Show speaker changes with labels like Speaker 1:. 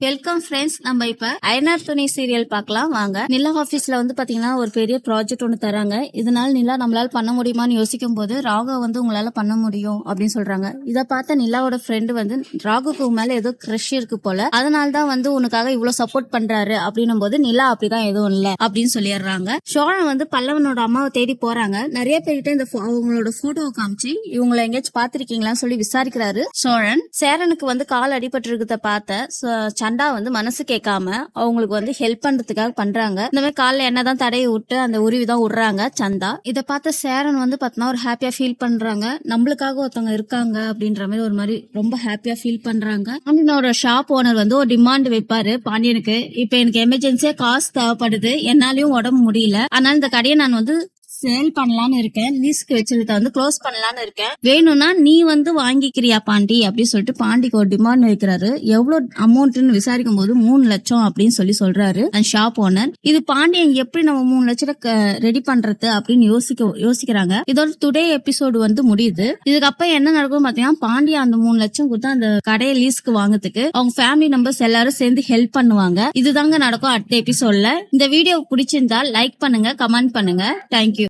Speaker 1: Welcome friends. நம்ம இப்ப ஐநார் துணை சீரியல் பார்க்கலாம் வாங்க. நிலா ஆபீஸ்ல வந்து பாத்தீங்கன்னா ஒரு பெரிய ப்ராஜெக்ட் ஒன்று தராங்க. இதனால நிலா நம்மளால பண்ண முடியுமான்னு யோசிக்கும் போது ராகவ் வந்து உங்களால பண்ண முடியும் அப்படின்னு சொல்றாங்க. இதை பார்த்த நிலாவோட ஃப்ரெண்டு வந்து ராகுக்கு மேல ஏதோ கிரஷ் இருக்கு போல, அதனாலதான் வந்து உனக்காக இவ்வளவு சப்போர்ட் பண்றாரு அப்படின்னும் போது நிலா அப்படிதான் எதுவும் இல்ல அப்படின்னு சொல்லிடுறாங்க. சோழன் வந்து பல்லவனோட அம்மாவை தேடி போறாங்க. நிறைய பேர்கிட்ட இந்த அவங்களோட போட்டோவை காமிச்சு இவங்களை எங்கேயாச்சும் பாத்திருக்கீங்களான்னு சொல்லி விசாரிக்கிறாரு சோழன். சேரனுக்கு வந்து கால் அடிபட்டு இருக்கிறத பார்த்த சண்டா வந்து மனசு கேட்காம அவங்களுக்கு வந்து ஹெல்ப் பண்றதுக்காக பண்றாங்க. இந்த மாதிரி காலில் என்னதான் தடையை விட்டு அந்த உருவி தான் விடுறாங்க சந்தா. இதை பார்த்த சேரன் வந்து பார்த்தீங்கன்னா ஒரு ஹாப்பியா ஃபீல் பண்றாங்க. நம்மளுக்காக ஒருத்தவங்க இருக்காங்க அப்படின்ற மாதிரி ஒரு மாதிரி ரொம்ப ஹாப்பியா ஃபீல் பண்றாங்க. பாண்டியனோட ஷாப் ஓனர் வந்து ஒரு டிமாண்ட் வைப்பாரு பாண்டியனுக்கு. இப்ப எனக்கு எமர்ஜென்சியா காசு தேவைப்படுது, என்னாலயும் உடம்பு முடியல, அதனால இந்த கடையை நான் வந்து சேல் பண்ணலான்னு இருக்கேன், லீஸ்க்கு வச்சிருக்க வந்து க்ளோஸ் பண்ணலான்னு இருக்கேன், வேணும்னா நீ வந்து வாங்கிக்கிறியா பாண்டி அப்படின்னு சொல்லிட்டு பாண்டிக்கு ஒரு டிமாண்ட் வைக்கிறாரு. எவ்வளவு அமௌண்ட்னு விசாரிக்கும் போது 3 லட்சம் அப்படின்னு சொல்றாரு அந்த ஷாப் ஓனர். இது பாண்டியன் எப்படி நம்ம 3 லட்சத்தை ரெடி பண்றது அப்படின்னு யோசிக்கிறாங்க. இதோட டுடே எபிசோடு வந்து முடியுது. இதுக்கப்புறம் என்ன நடக்கும் பாத்தீங்கன்னா பாண்டியா அந்த 3 லட்சம் கொடுத்து அந்த கடையை லீஸ்க்கு வாங்குறதுக்கு அவங்க ஃபேமிலி மெம்பர்ஸ் எல்லாரும் சேர்ந்து ஹெல்ப் பண்ணுவாங்க. இதுதாங்க நடக்கும் அடுத்த எபிசோட்ல. இந்த வீடியோ பிடிச்சிருந்தா லைக் பண்ணுங்க, கமெண்ட் பண்ணுங்க. தேங்க்யூ.